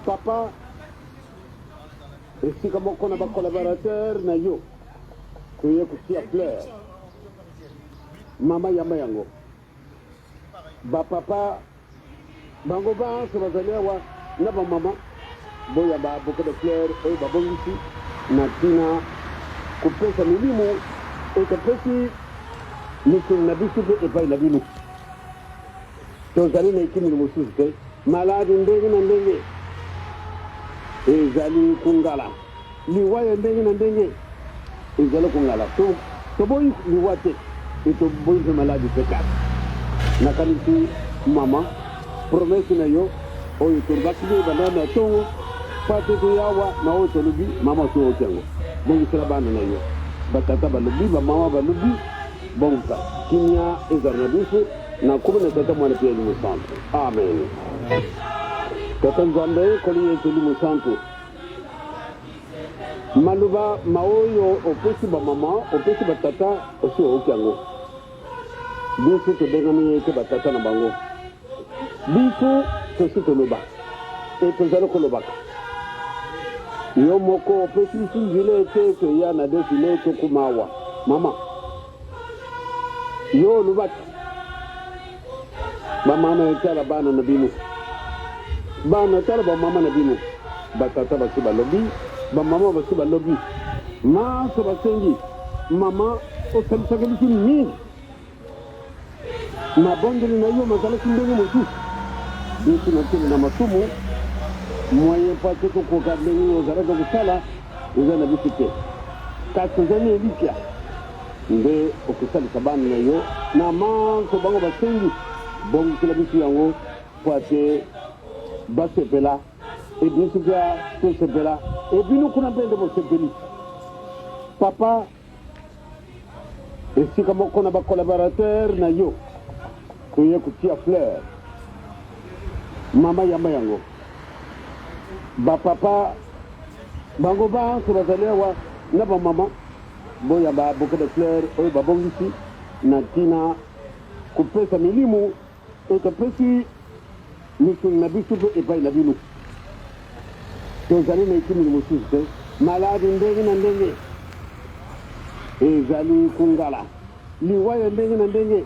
Papa, et si comme on a un collaborateur, na yo, que y a couché à fleur. Maman Yamayango. Ba papa, bango ba, se va aller à na ba maman, boya ba beaucoup de fleurs, et ba bon ici, na tina, couper sa milimo, et que petit, nous sommes n'habitués et pas l'habitude. Donc, allez, les qui nous soucient, malade, ndenge, ezali kungala liwaye ndenge na ndenge ezali kungala to boy liwate to boy de malade pekat na kanisi mama promesse na yo oyo to bakile banana to pate to yawa na o to lubi mama to o tengo bongi sala bana na yo batata ba lubi ba mama ba lubi bonga kimia ezarna bifu na kuma na tata mwana pia ni santo amen. Tata Nzambe koli yetuli musantu maluba maoyo opesi ba mama opesi ba tata osi okiango bisu to bengami yeke ba tata na bango bisu to si to loba e to zalo ko lobaka yo moko opesi sinjile te to ya na desile to kumawa mama yo lubaka ba mama yetala bana na binu bana tala ba mama na bino batata ba si ba lobi ba mama ba si ba lobi ma so ba sengi mama o tamsagali ni na bondeli na yo mazala kindenge motu bisu na tini na masumu moyen pa te ko ka ndenge yo zara ga sala uzana bisite ka tuzani elipia nde o kusali sabani na yo na ma so bango ba sengi bon kila bisu yango poate basepela et bien sûr que sepela et puis nous connaissons de vos sepeli papa et si comme on a un collaborateur na yo que y a couché à fleur mama yamayango ba papa bango ba se va aller wa na ba mama boya ba beaucoup de fleurs oyo ba bongisi na tina couper sa milimo et que petit nous sommes n'habitués et pas l'habitude. Donc, allez, les qui nous soucient, malade, ndenge na ndenge, ezali kungala, liwaye ndenge na ndenge,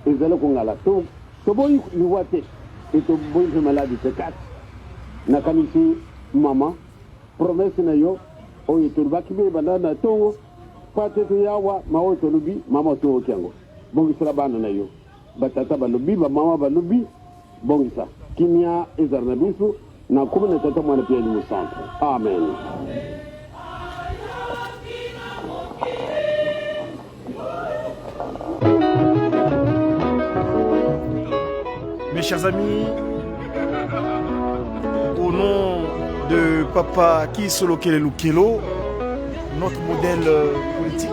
ezali kungala. To boy liwate, et to boy de maladie pekat. Na kanisi mama, promesse na yo, oyo to bakibe bandana tongo, pate to yawa, mao to lubi, mama to okiango. Bongi sala bana na yo, batata ba lubi, ba mama ba lubi. Bongisa kimia ezarna bisu na kuma na tata mwana pia ni santo amen. Mes chers amis, au nom de Papa Kisolokelele Lukelo, notre modèle politique,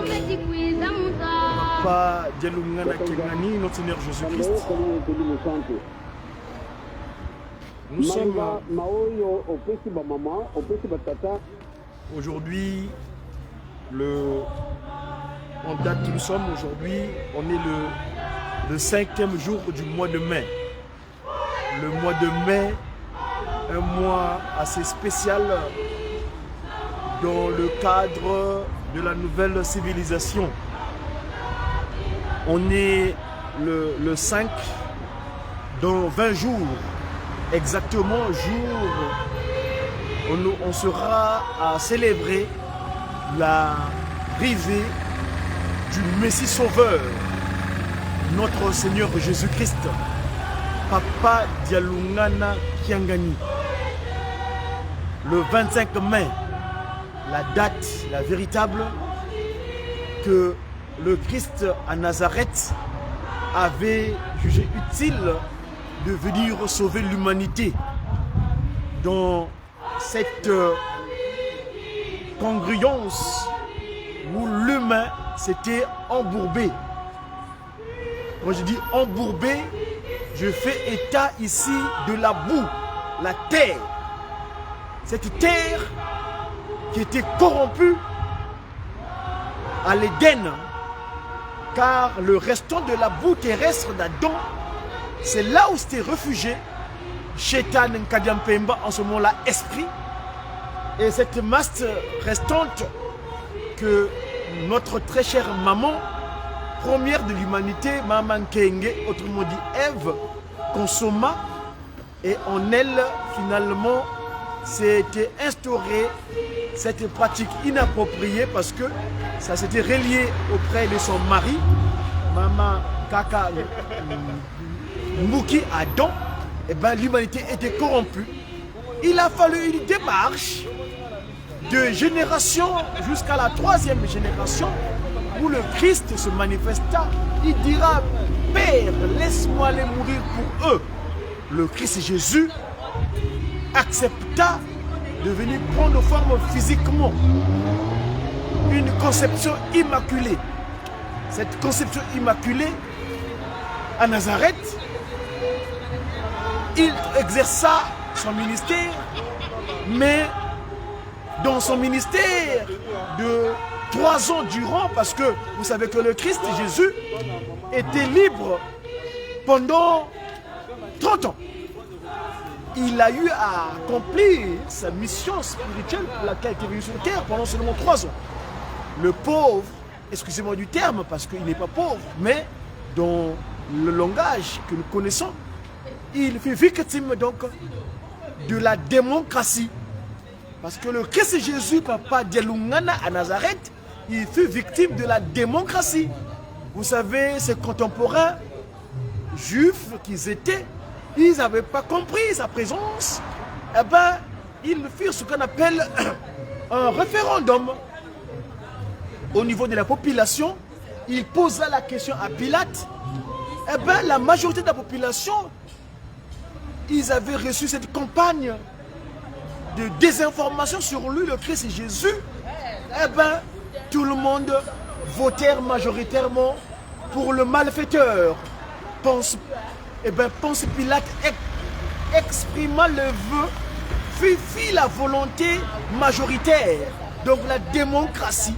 Papa Dialungana Kengani, notre Seigneur Jésus-Christ, nous sommes aujourd'hui, en date que nous sommes aujourd'hui, on est le 5e jour du mois de mai. Le mois de mai, un mois assez spécial dans le cadre de la nouvelle civilisation. On est le 5 dans 20 jours, exactement jour, on sera à célébrer l'arrivée du Messie Sauveur, notre Seigneur Jésus-Christ, Papa Dialungana Kiangani. Le 25 mai, la date, la véritable, que le Christ à Nazareth avait jugé utile de venir sauver l'humanité dans cette congruence où l'humain s'était embourbé. Quand je dis embourbé, je fais état ici de la boue, la terre. Cette terre qui était corrompue à l'Éden, car le restant de la boue terrestre d'Adam, c'est là où s'était réfugié Shaitan Nkadiampemba, en ce moment-là esprit, et cette masse restante que notre très chère maman, première de l'humanité, Maman Kenge, autrement dit Ève, consomma, et en elle, finalement, s'était instaurée cette pratique inappropriée parce que ça s'était relié auprès de son mari, Maman Kaka Mouki Adam. Et bien l'humanité était corrompue. Il a fallu une démarche de génération jusqu'à la 3e génération où le Christ se manifesta. Il dira: Père, laisse-moi aller mourir pour eux. Le Christ Jésus accepta de venir prendre forme physiquement. Une conception immaculée. Cette conception immaculée à Nazareth, il exerça son ministère, mais dans son ministère de 3 ans durant, parce que vous savez que le Christ Jésus était libre pendant 30 ans. Il a eu à accomplir sa mission spirituelle pour laquelle il est venu sur terre pendant seulement 3 ans. Le pauvre, excusez-moi du terme parce qu'il n'est pas pauvre, mais dans le langage que nous connaissons, il fut victime donc de la démocratie. Parce que le Christ Jésus, Papa Dialungana à Nazareth, il fut victime de la démocratie. Vous savez, ses contemporains juifs qu'ils étaient, ils n'avaient pas compris sa présence. Eh bien, ils firent ce qu'on appelle un référendum au niveau de la population. Il posa la question à Pilate. Eh bien, la majorité de la population, ils avaient reçu cette campagne de désinformation sur lui, le Christ Jésus. Eh bien, tout le monde votèrent majoritairement pour le malfaiteur. Ponce Pilate exprima le vœu, fit la volonté majoritaire, donc la démocratie.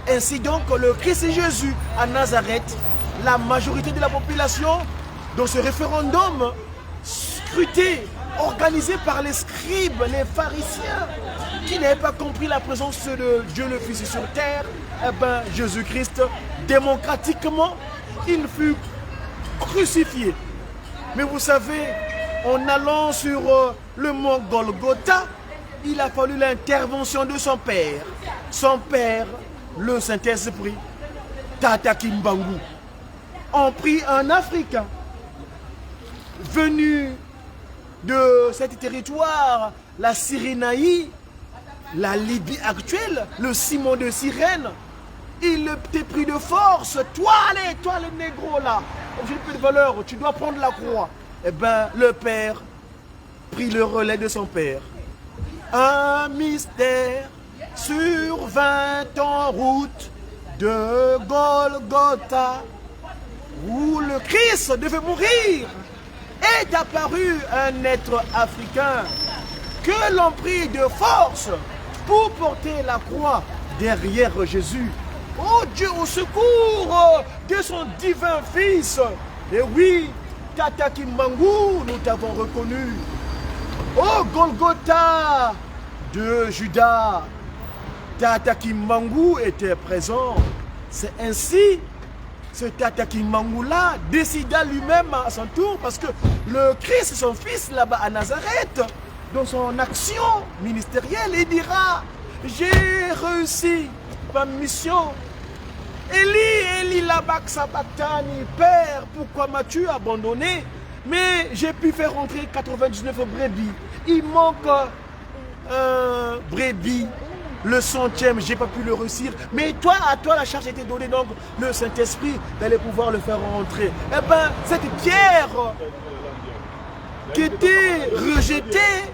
Ainsi donc, le Christ Jésus à Nazareth, la majorité de la population, dans ce référendum scruté, organisé par les scribes, les pharisiens, qui n'avaient pas compris la présence de Dieu le Fils sur terre, eh bien, Jésus-Christ, démocratiquement, il fut crucifié. Mais vous savez, en allant sur le mont Golgotha, il a fallu l'intervention de son père. Son père, le Saint-Esprit, Tata Kimbangu, ont pris un Africain venu de ce territoire, la Cyrénaïe, la Libye actuelle, le Simon de Cyrène. Il était pris de force. Toi le négro là, j'ai plus de valeur, tu dois prendre la croix. Eh bien, le père prit le relais de son père. Un mystère sur 20 en route de Golgotha, où le Christ devait mourir, est apparu un être africain que l'on prit de force pour porter la croix derrière Jésus. Oh Dieu, au secours de son divin Fils. Et oui, Tata Kimbangu, nous t'avons reconnu. Oh Golgotha de Judas, Tata Kimbangu était présent. C'est ainsi, ce Tata Kimbangu-là décida lui-même à son tour, parce que le Christ, son fils, là-bas à Nazareth, dans son action ministérielle, il dira, j'ai réussi ma mission. Eli laba sabachthani, Père, pourquoi m'as-tu abandonné? Mais j'ai pu faire rentrer 99 brebis. Il manque un brebis. Le 100e, j'ai pas pu le réussir. Mais toi, à toi, la charge a été donnée, donc le Saint-Esprit d'aller pouvoir le faire rentrer. Eh bien, cette pierre qui était rejetée,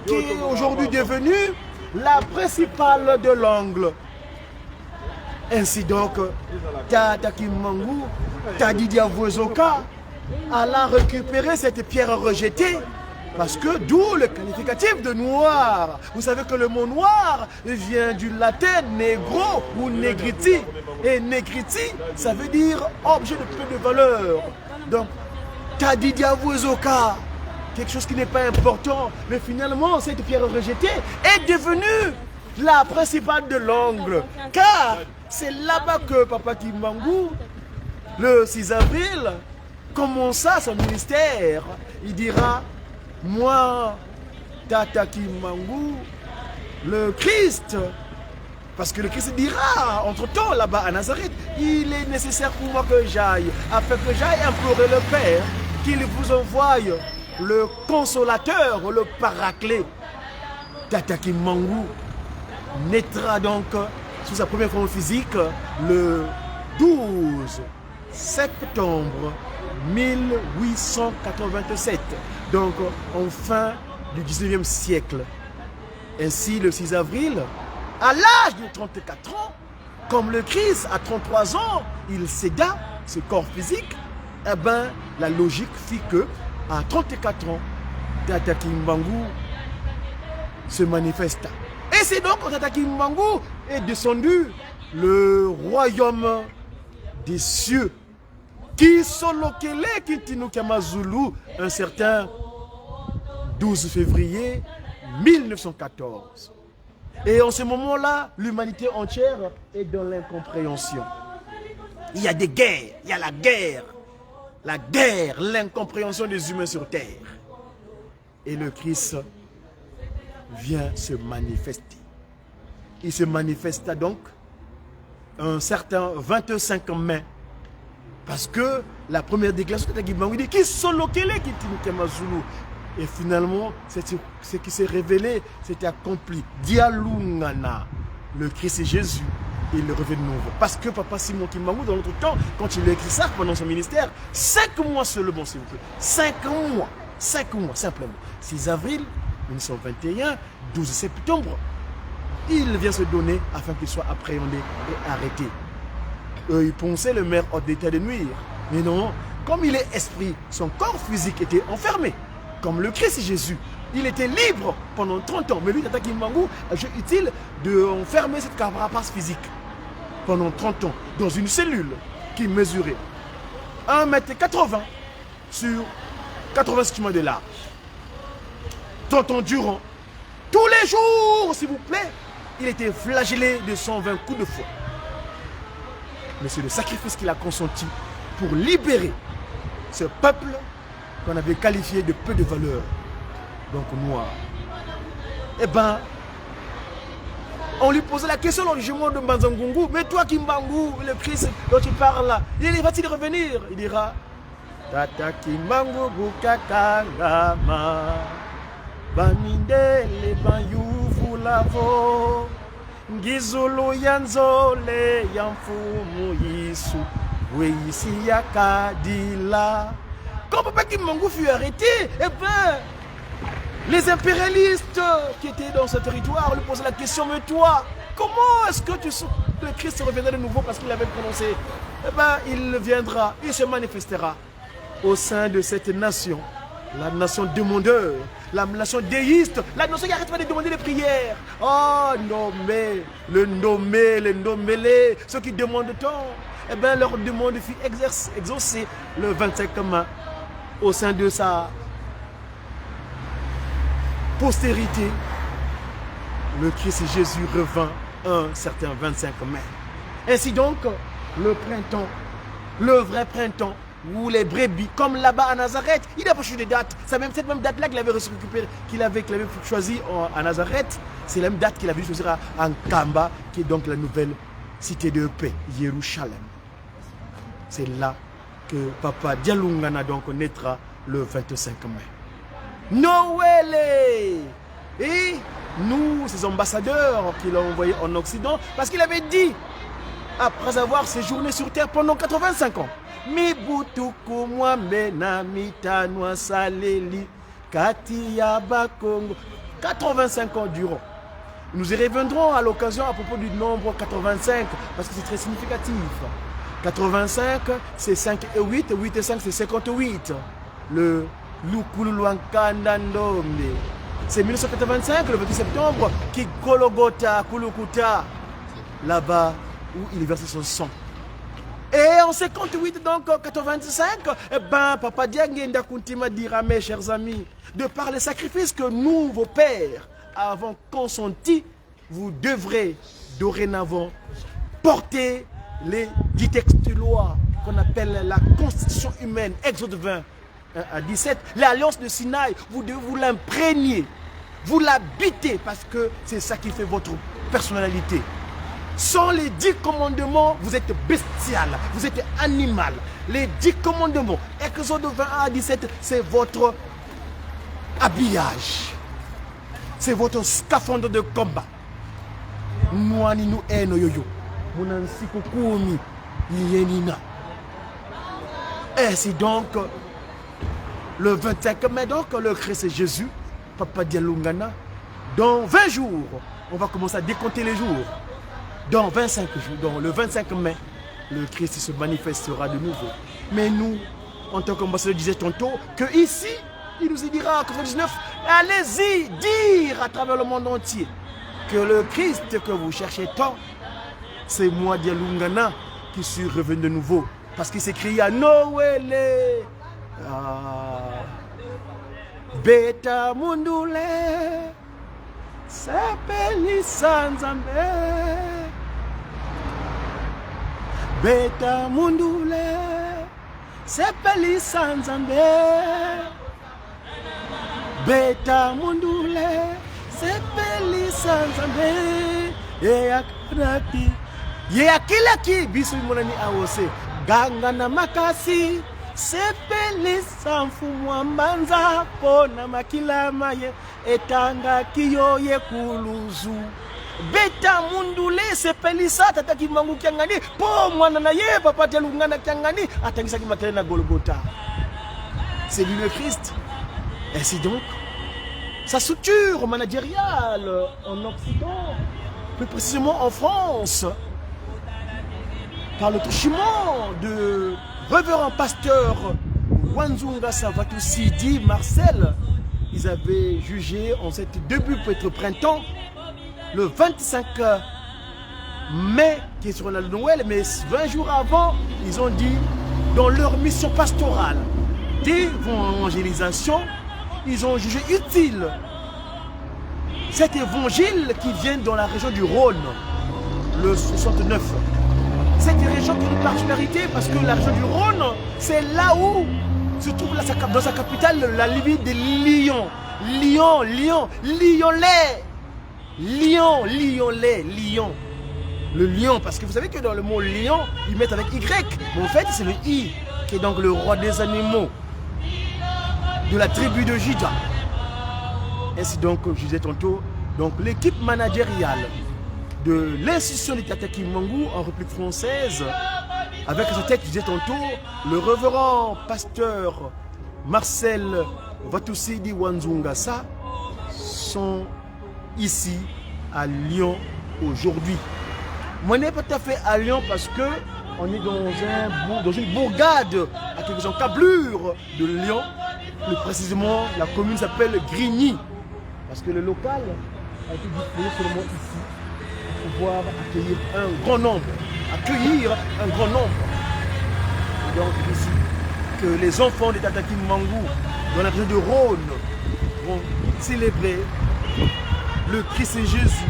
qui est aujourd'hui devenue la principale de l'angle. Ainsi donc, Tata Kimbangu, Tadidia Vozoka, alla récupérer cette pierre rejetée. Parce que d'où le qualificatif de noir. Vous savez que le mot noir vient du latin negro ou negriti. Et negriti, ça veut dire objet de peu de valeur. Donc, Tadidia Vozoka, quelque chose qui n'est pas important. Mais finalement, cette pierre rejetée est devenue la principale de l'angle. Car c'est là-bas que Papa Kimbangu, le 6 avril, commença son ministère. Il dira, moi, Tata Kimbangu, le Christ, parce que le Christ dira, entre-temps, là-bas à Nazareth, il est nécessaire pour moi que j'aille, afin que j'aille implorer le Père, qu'il vous envoie le consolateur, le paraclet. Tata Kimbangu naîtra donc sous sa première forme physique le 12 septembre 1887, donc en fin du 19e siècle. Ainsi, le 6 avril, à l'âge de 34 ans, comme le Christ à 33 ans, il céda ce corps physique, eh bien, la logique fit que, à 34 ans, Tata Kimbangu se manifesta. Et c'est donc quand Tata Kimbangu est descendu le royaume des cieux qui solokele Kitinu Kamazulu un certain 12 février 1914. Et en ce moment-là, l'humanité entière est dans l'incompréhension. Il y a des guerres, il y a la guerre, l'incompréhension des humains sur terre. Et le Christ vient se manifester. Il se manifesta donc un certain 25 mai. Parce que la première déclaration de Kimbangu dit qui solokele Kitinu Kamazulu. Et finalement, ce qui s'est révélé, c'était accompli. Dialungana, le Christ et Jésus, il revient de nouveau. Parce que Papa Simon Kimbangu, dans notre temps, quand il a écrit ça pendant son ministère, 5 mois seulement, s'il vous plaît. 5 mois simplement. 6 avril 1921, 12 septembre, il vient se donner afin qu'il soit appréhendé et arrêté. Ils pensaient le maire hors d'état de nuire. Mais non, comme il est esprit, son corps physique était enfermé. Comme le Christ Jésus, il était libre pendant 30 ans. Mais lui, Tata Kimbangu a jugé utile d'enfermer cette carapace physique pendant 30 ans dans une cellule qui mesurait 1,80 m sur 80 cm de large. 30 ans durant, tous les jours, s'il vous plaît, il était flagellé de 120 coups de fouet. Mais c'est le sacrifice qu'il a consenti pour libérer ce peuple qu'on avait qualifié de peu de valeur, donc noir. Eh bien, on lui posait la question dans le jugement de Mbanzangungu, mais toi Kimbangu, le Christ dont tu parles là, il va-t-il revenir? Il dira, Tata Kimbangu bukakangama, bamindele banyuvu lavo, ngizulu yanzole yamfumu yisu, weisi yakadila. Quand Papa Kimbangu fut arrêté, eh bien, les impérialistes qui étaient dans ce territoire lui posaient la question, mais toi, comment est-ce que le Christ reviendra de nouveau parce qu'il avait prononcé? Eh bien, il viendra, il se manifestera au sein de cette nation, la nation demandeur, la nation déiste, la nation qui n'arrête pas de demander des prières. Oh, nommez-les, ceux qui demandent tant, eh bien, leur demande fut exaucée le 25 mai. Au sein de sa postérité, le Christ Jésus revint un certain 25 mai. Ainsi donc, le printemps, le vrai printemps, où les brebis, comme là-bas à Nazareth, il n'a pas choisi de date. C'est même cette même date-là qu'il avait récupéré, qu'il avait choisi à Nazareth. C'est la même date qu'il avait choisi en Kamba, qui est donc la nouvelle cité de paix, Jérusalem. C'est là que Papa Dialungana donc naîtra le 25 mai. Noël! Et nous, ces ambassadeurs qui l'ont envoyé en Occident, parce qu'il avait dit, après avoir séjourné sur terre pendant 85 ans, Mi butuku mwamena mitanwa saleli katia bakongo. 85 ans durant. Nous y reviendrons à l'occasion à propos du nombre 85 parce que c'est très significatif. 85 c'est 5 et 8, 8 et 5 c'est 58. Le Lukululuankandandombe. C'est 1985, le 28 septembre, qui Golgotha, Kulukuta, là-bas où il versait son sang. Et en 58, donc 85, eh ben, Papa Diangenda Kuntima dira, mes chers amis, de par les sacrifices que nous, vos pères, avons consentis, vous devrez dorénavant porter les 10 textes de loi qu'on appelle la constitution humaine, Exode 20 à 17, l'alliance de Sinaï, vous devez vous l'imprégner, vous l'habiter parce que c'est ça qui fait votre personnalité. Sans les 10 commandements, vous êtes bestial, vous êtes animal. Les 10 commandements, Exode 20 à 17, c'est votre habillage. C'est votre scaphandre de combat. Nouani nou eno yoyo. Mounansi kukumi yenina. Et c'est donc le 25 mai, donc le Christ Jésus, Papa Dialungana, dans 20 jours, on va commencer à décompter les jours. Dans 25 jours, donc le 25 mai, le Christ se manifestera de nouveau. Mais nous, en tant qu'ambassadeur, disait tantôt que ici, il nous y dira en 99, allez-y dire à travers le monde entier que le Christ que vous cherchez tant, c'est moi Dialungana qui suis revenu de nouveau. Parce qu'il s'est crié à Noël. Beta mundule, sepeli sanzambe. Beta mundule, sepeli sanzambe. Beta mundule, sepeli sanzambe. Yeakinaki, yeakilaki, bisu monani awose. Ganga na makasi. Sepeli sanfu mwambanza pona makila maye etanga kiyo ye kuluzu beta mundule sepeli sa tataki mangu kiangani po mwana na ye Papa Dialungana kiangani atangisa ki makele na Golgotha. C'est lui le Christ. Et c'est donc sa structure managériale en Occident, plus précisément en France, par le truchement de révérend pasteur Wanzunga Savatusidi Marcel. Ils avaient jugé en cette début peut-être printemps, le 25 mai, qui est sur la Noël, mais 20 jours avant, ils ont dit, dans leur mission pastorale d'évangélisation, ils ont jugé utile cet évangile qui vient dans la région du Rhône, le 69. Cette région qui a une particularité parce que la région du Rhône, c'est là où se trouve dans sa capitale la ville de Lyon. Lyon, Lyonnais. Lyon. Le lion, parce que vous savez que dans le mot lion, ils mettent avec Y. Mais en fait, c'est le I, qui est donc le roi des animaux de la tribu de Juda. Ainsi donc, comme je disais tantôt, donc l'équipe managériale de l'institution de Tata Kimbangu en République française, avec sa tête, je disais tantôt, le révérend pasteur Marcel Vatusidi Wanzungasa, sont ici à Lyon aujourd'hui. Moi, on n'est pas tout à fait à Lyon parce que on est dans une bourgade à quelques encablures de Lyon. Plus précisément, la commune s'appelle Grigny, parce que le local a été disponible seulement ici. Pouvoir accueillir un grand nombre. Et donc ici, que les enfants de Tata Kimbangu dans la région de Rhône vont célébrer le Christ et Jésus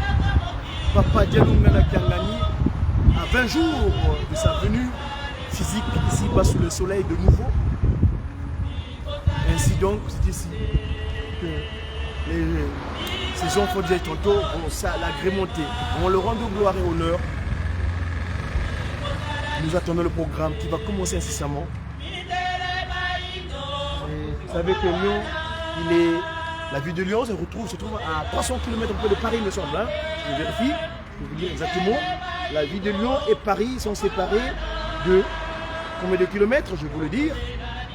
Papa Dialoungana Kiangani, à 20 jours de sa venue physique ici-bas sous le soleil de nouveau. Ainsi donc, c'est ici que ces enfants d'hier tantôt vont l'agrémenter, vont le rendre gloire et honneur. Nous attendons le programme qui va commencer incessamment. Vous savez que Lyon, la ville de Lyon se trouve à 300 km de Paris, me semble. Hein. Je vérifie, je vais vous dire exactement. La ville de Lyon et Paris sont séparés de combien de kilomètres, je vais vous le dire.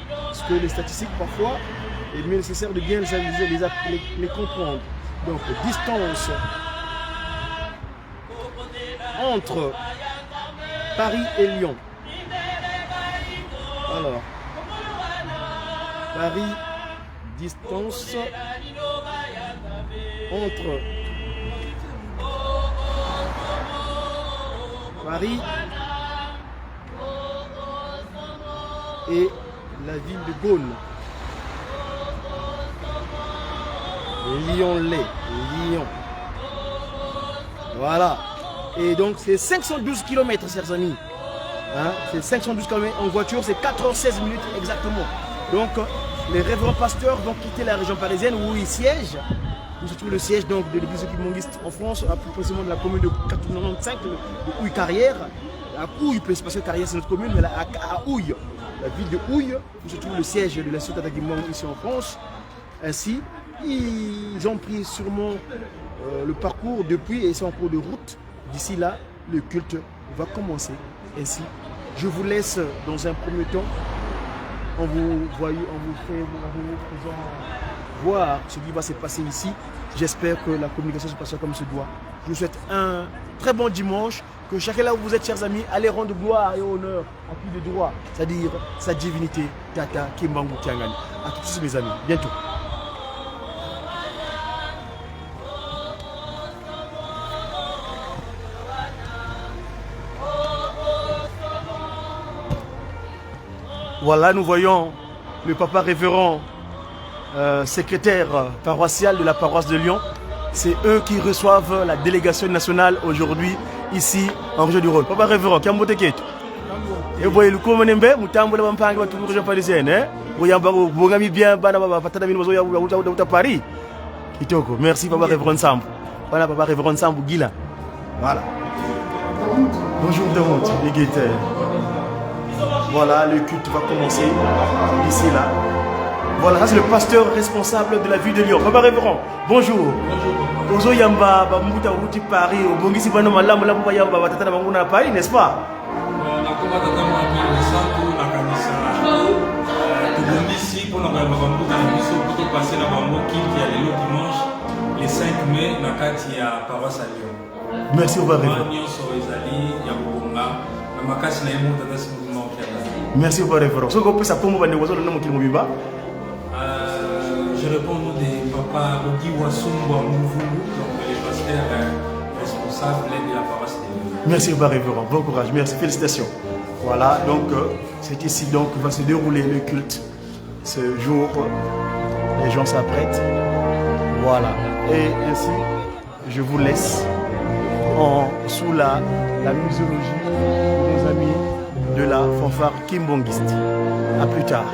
Parce que les statistiques, parfois, il est nécessaire de bien les comprendre. Donc, distance entre Paris et Lyon. Alors, Paris, distance entre Paris et la ville de Beaune. Lyon. Voilà. Et donc c'est 512 km, chers amis. Hein? C'est 512 km en voiture, c'est 4h16 minutes exactement. Donc les révérends pasteurs vont quitter la région parisienne où ils siègent. Où se trouve le siège donc de l'église kimbongiste en France, plus précisément de la commune de 495, de Houille-Carrière. À Houille, parce que Carrière c'est notre commune, mais à Houille, la ville de Houille, où se trouve le siège de l'Institut Tata Kimbong ici en France. Ainsi, ils ont pris sûrement le parcours depuis et c'est en cours de route. D'ici là, le culte va commencer. Ainsi, je vous laisse dans un premier temps en vous faisant voir ce qui va se passer ici. J'espère que la communication se passera comme se doit. Je vous souhaite un très bon dimanche. Que chacun là où vous êtes, chers amis, allez rendre gloire et honneur à qui de droit, c'est-à-dire sa divinité, Tata Kimbangu Kiangani. À tous mes amis, bientôt. Voilà, nous voyons le papa révérend, secrétaire paroissial de la paroisse de Lyon. C'est eux qui reçoivent la délégation nationale aujourd'hui, ici, en région du Rhône. Papa révérend, qui a monté qui est? Et vous voyez le communembe, nous avons un peu de région parisienne. Vous avez bien, Paris. Merci, papa révérend Sambo. Voilà, papa révérend Sambo Guila. Voilà. Bonjour de monde, les guetteurs. Voilà, le culte va commencer ici, là. Voilà, ça c'est le pasteur responsable de la ville de Lyon. Papa révérend, bonjour. Bonjour. Ozo Yamba, Bamouta Routi Paris, au Bongisi Bano Malam, Lampa Yamba, Batata Banguna Paris, n'est-ce pas? Le 5 mai, Nakati à paroisse à Lyon. Merci, papa révérend. Merci pour la référence. Je réponds au nom des papas Ogi Wasumbo Mouvou, donc les pasteurs responsables de la paroisse de Lyon. Merci pour la référence. Bon courage, merci, félicitations. Voilà, donc c'est ici donc que va se dérouler le culte. Ce jour, les gens s'apprêtent. Voilà, et ainsi, je vous laisse sous la musologie de nos amis de la fanfare kimbongiste. A plus tard.